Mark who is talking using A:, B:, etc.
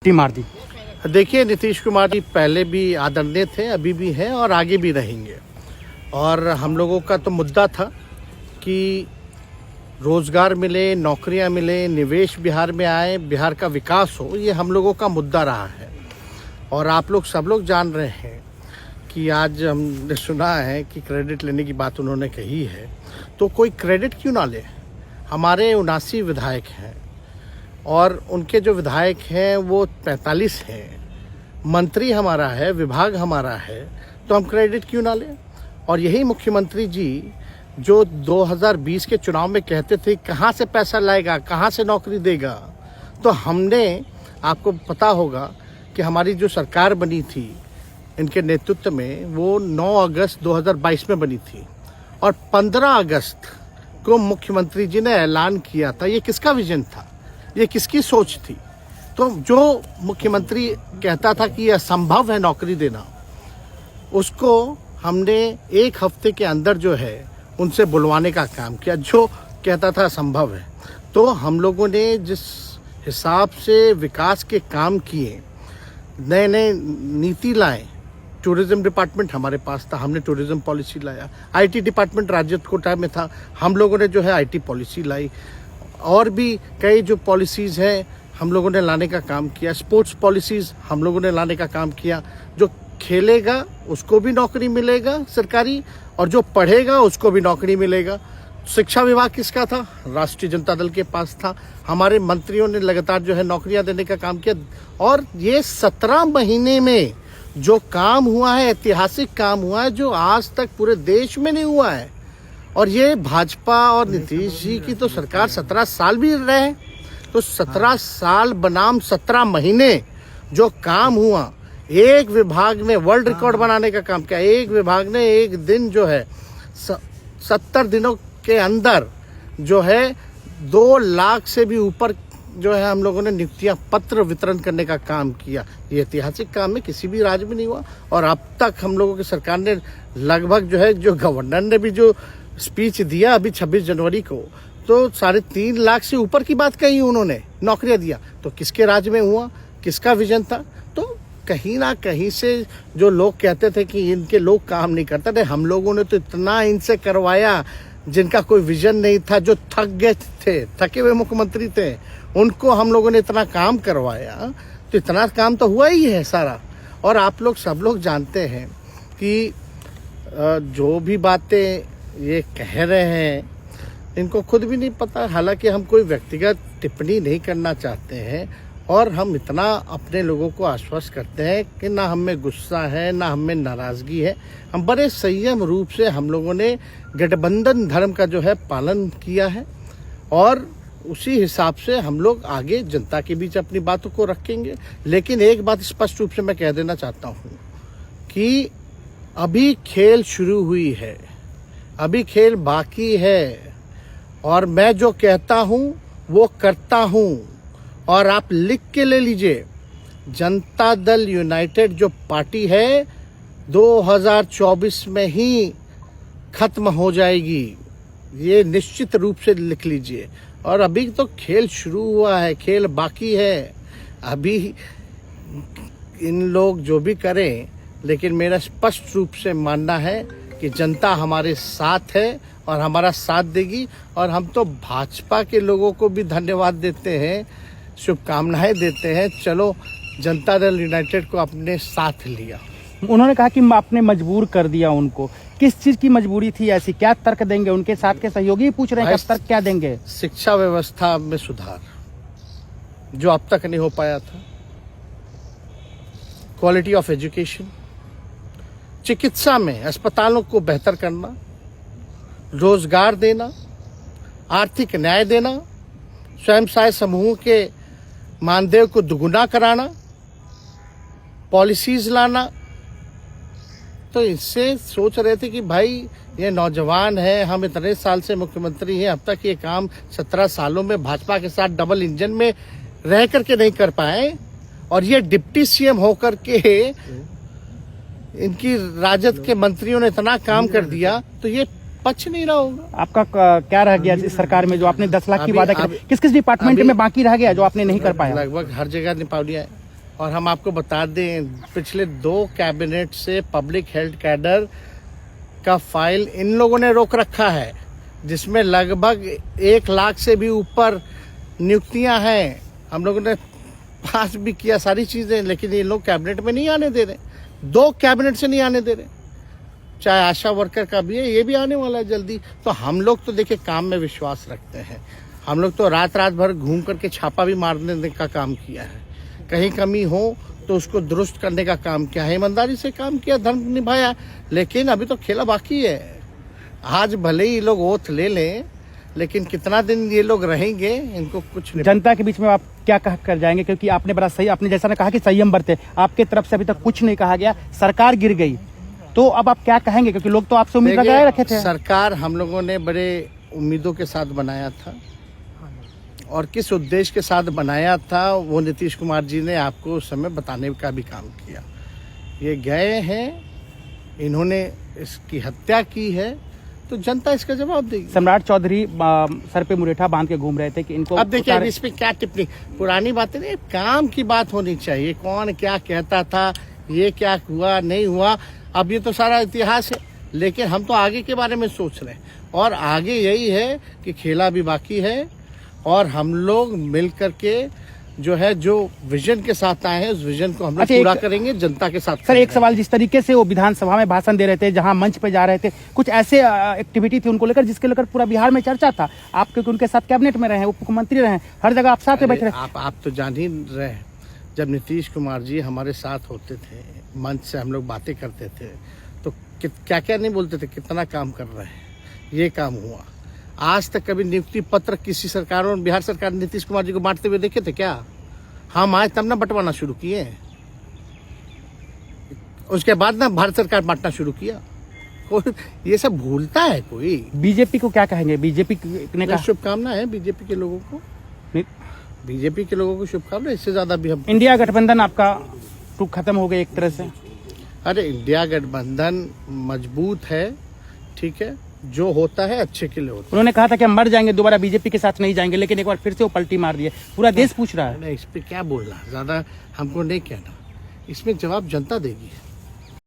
A: मार दी।
B: देखिए, नीतीश कुमार जी पहले भी आदरणीय थे, अभी भी हैं और आगे भी रहेंगे। और हम लोगों का तो मुद्दा था कि रोज़गार मिले, नौकरियां मिले, निवेश बिहार में आए, बिहार का विकास हो, ये हम लोगों का मुद्दा रहा है। और आप लोग सब लोग जान रहे हैं कि आज हमने सुना है कि क्रेडिट लेने की बात उन्होंने कही है, तो कोई क्रेडिट क्यों ना ले। हमारे 79 विधायक हैं और उनके जो विधायक हैं वो 45 हैं, मंत्री हमारा है, विभाग हमारा है, तो हम क्रेडिट क्यों ना लें। और यही मुख्यमंत्री जी जो 2020 के चुनाव में कहते थे कहाँ से पैसा लाएगा, कहाँ से नौकरी देगा, तो हमने, आपको पता होगा कि हमारी जो सरकार बनी थी इनके नेतृत्व में, वो 9 अगस्त 2022 में बनी थी और 15 अगस्त को मुख्यमंत्री जी ने ऐलान किया था। ये किसका विजन था, ये किसकी सोच थी। तो जो मुख्यमंत्री कहता था कि यह असंभव है नौकरी देना, उसको हमने एक हफ्ते के अंदर जो है उनसे बुलवाने का काम किया। जो कहता था असंभव है, तो हम लोगों ने जिस हिसाब से विकास के काम किए, नए नए नीति लाए, टूरिज्म डिपार्टमेंट हमारे पास था, हमने टूरिज्म पॉलिसी लाया। आईटी डिपार्टमेंट राज्य कोटा में था, हम लोगों ने जो है आईटी पॉलिसी लाई। और भी कई जो पॉलिसीज़ हैं हम लोगों ने लाने का काम किया। स्पोर्ट्स पॉलिसीज़ हम लोगों ने लाने का काम किया। जो खेलेगा उसको भी नौकरी मिलेगा सरकारी, और जो पढ़ेगा उसको भी नौकरी मिलेगा। शिक्षा विभाग किसका था, राष्ट्रीय जनता दल के पास था। हमारे मंत्रियों ने लगातार जो है नौकरियां देने का काम किया। और ये 17 महीने में जो काम हुआ है, ऐतिहासिक काम हुआ है, जो आज तक पूरे देश में नहीं हुआ है। और ये भाजपा और नीतीश जी की तो सरकार 17 साल भी रहे, तो 17 साल बनाम 17 महीने जो काम हुआ, एक विभाग ने वर्ल्ड रिकॉर्ड बनाने का काम किया। एक विभाग ने एक दिन जो है 70 दिनों के अंदर जो है 2 लाख से भी ऊपर जो है हम लोगों ने नियुक्तियां पत्र वितरण करने का काम किया। ये ऐतिहासिक काम है, किसी भी राज्य में नहीं हुआ। और अब तक हम लोगों की सरकार ने लगभग जो है, जो गवर्नर ने भी जो स्पीच दिया अभी 26 जनवरी को, तो 3.5 लाख से ऊपर की बात कही उन्होंने, नौकरियां दिया। तो किसके राज्य में हुआ, किसका विजन था। तो कहीं ना कहीं से जो लोग कहते थे कि इनके लोग काम नहीं करते थे, हम लोगों ने तो इतना इनसे करवाया जिनका कोई विजन नहीं था, जो थक गए थे, थके हुए मुख्यमंत्री थे, उनको हम लोगों ने इतना काम करवाया। तो इतना काम तो हुआ ही है सारा। और आप लोग सब लोग जानते हैं कि जो भी बातें ये कह रहे हैं इनको खुद भी नहीं पता। हालांकि हम कोई व्यक्तिगत टिप्पणी नहीं करना चाहते हैं, और हम इतना अपने लोगों को आश्वस्त करते हैं कि ना हमें गुस्सा है, ना हमें नाराज़गी है। हम बड़े संयम रूप से हम लोगों ने गठबंधन धर्म का जो है पालन किया है, और उसी हिसाब से हम लोग आगे जनता के बीच अपनी बातों को रखेंगे। लेकिन एक बात स्पष्ट रूप से मैं कह देना चाहता हूँ कि अभी खेल शुरू हुई है, अभी खेल बाकी है। और मैं जो कहता हूँ वो करता हूँ। और आप लिख के ले लीजिए, जनता दल यूनाइटेड जो पार्टी है 2024 में ही खत्म हो जाएगी, ये निश्चित रूप से लिख लीजिए। और अभी तो खेल शुरू हुआ है, खेल बाकी है। अभी इन लोग जो भी करें, लेकिन मेरा स्पष्ट रूप से मानना है कि जनता हमारे साथ है और हमारा साथ देगी। और हम तो भाजपा के लोगों को भी धन्यवाद देते हैं, शुभकामनाएं देते हैं। चलो, जनता दल यूनाइटेड को अपने साथ लिया।
A: उन्होंने कहा कि आपने मजबूर कर दिया उनको। किस चीज की मजबूरी थी ऐसी, क्या तर्क देंगे? उनके साथ के सहयोगी पूछ रहे हैं, क्या तर्क क्या देंगे?
B: शिक्षा व्यवस्था में सुधार जो अब तक नहीं हो पाया था, क्वालिटी ऑफ एजुकेशन, चिकित्सा में अस्पतालों को बेहतर करना, रोजगार देना, आर्थिक न्याय देना, स्वयं सहायता समूह के मानदेय को दुगुना कराना, पॉलिसीज लाना। तो इससे सोच रहे थे कि भाई ये नौजवान है, हम इतने साल से मुख्यमंत्री हैं, अब तक ये काम 17 सालों में भाजपा के साथ डबल इंजन में रह करके नहीं कर पाए, और ये डिप्टी सीएम होकर के इनकी राजद के मंत्रियों ने इतना काम कर दिया, तो ये पच नहीं रहा होगा।
A: आपका क्या रह गया इस सरकार में, जो आपने 10 लाख की वादा किया, किस किस डिपार्टमेंट में बाकी रह गया जो आपने नहीं कर पाया?
B: लगभग हर जगह निपा लिया है। और हम आपको बता दें, पिछले 2 कैबिनेट से पब्लिक हेल्थ कैडर का फाइल इन लोगों ने रोक रखा है, जिसमें लगभग 1 लाख से भी ऊपर नियुक्तियां हैं। हम लोगों ने पास भी किया सारी चीजें, लेकिन ये लोग कैबिनेट में नहीं आने दे रहे। 2 कैबिनेट से नहीं आने दे रहे। चाहे आशा वर्कर का भी है, ये भी आने वाला है जल्दी। तो हम लोग तो देखिए काम में विश्वास रखते हैं। हम लोग तो रात भर घूम करके छापा भी मारने का काम किया है। कहीं कमी हो तो उसको दुरुस्त करने का काम किया है, ईमानदारी से काम किया, धर्म निभाया। लेकिन अभी तो खेला बाकी है। आज भले ही लोग ओथ ले लें, लेकिन कितना दिन ये लोग रहेंगे, इनको कुछ नहीं।
A: जनता के बीच में आप क्या कह कर जाएंगे, क्योंकि आपने बड़ा सही, आपने जैसा ने कहा कि संयम बरते, आपके तरफ से अभी तक कुछ नहीं कहा गया, सरकार गिर गई, तो अब आप क्या कहेंगे, क्योंकि लोग तो आपसे उम्मीद लगाए रखे थे।
B: सरकार हम लोगों ने बड़े उम्मीदों के साथ बनाया था, और किस उद्देश्य के साथ बनाया था वो नीतीश कुमार जी ने आपको उस समय बताने का भी काम किया। ये गए हैं, इन्होंने इसकी हत्या की है, तो जनता इसका जवाब देगी।
A: सम्राट चौधरी सर पे मुरेठा बांध के घूम रहे थे कि इनको
B: अब देखिए इस पे क्या टिप्पणी, पुरानी बातें नहीं, काम की बात होनी चाहिए। कौन क्या कहता था, ये क्या हुआ नहीं हुआ, अब ये तो सारा इतिहास है। लेकिन हम तो आगे के बारे में सोच रहे हैं, और आगे यही है कि खेला भी बाकी है, और हम लोग मिल करके जो है, जो विजन के साथ आए हैं, उस विजन को हम लोग पूरा करेंगे जनता के साथ।
A: सर एक सवाल, जिस तरीके से वो विधानसभा में भाषण दे रहे थे, जहां मंच पे जा रहे थे, कुछ ऐसे एक्टिविटी थी उनको लेकर जिसके लेकर पूरा बिहार में चर्चा था। आप क्योंकि उनके साथ कैबिनेट में रहे हैं, उप मुख्यमंत्री रहे हैं, हर जगह आप साथ में बैठे रहे।
B: आप तो जान ही रहे हैं, जब नीतीश कुमार जी हमारे साथ होते थे, मंच से हम लोग बातें करते थे, तो क्या क्या नहीं बोलते थे, कितना काम कर रहे हैं, ये काम हुआ। आज तक कभी नियुक्ति पत्र किसी सरकार और बिहार सरकार नीतीश कुमार जी को बांटते हुए देखे थे क्या? हम आए तब ना बंटवाना शुरू किए, उसके बाद ना भारत सरकार बांटना शुरू किया। कोई ये सब भूलता है कोई?
A: बीजेपी को क्या कहेंगे? बीजेपी ने कहा
B: शुभकामना है बीजेपी के लोगों को, बीजेपी के लोगों को शुभकामना। इससे ज्यादा भी हम,
A: इंडिया गठबंधन आपका टूक खत्म हो गया एक तरह से।
B: अरे इंडिया गठबंधन मजबूत है, ठीक है, जो होता है अच्छे के लिए होता है।
A: उन्होंने कहा था कि हम मर जाएंगे, दोबारा बीजेपी के साथ नहीं जाएंगे, लेकिन एक बार फिर से वो पलटी मार दिए। पूरा देश पूछ रहा है।
B: इस पे क्या बोलना, ज्यादा हमको नहीं कहना, इसमें जवाब जनता देगी।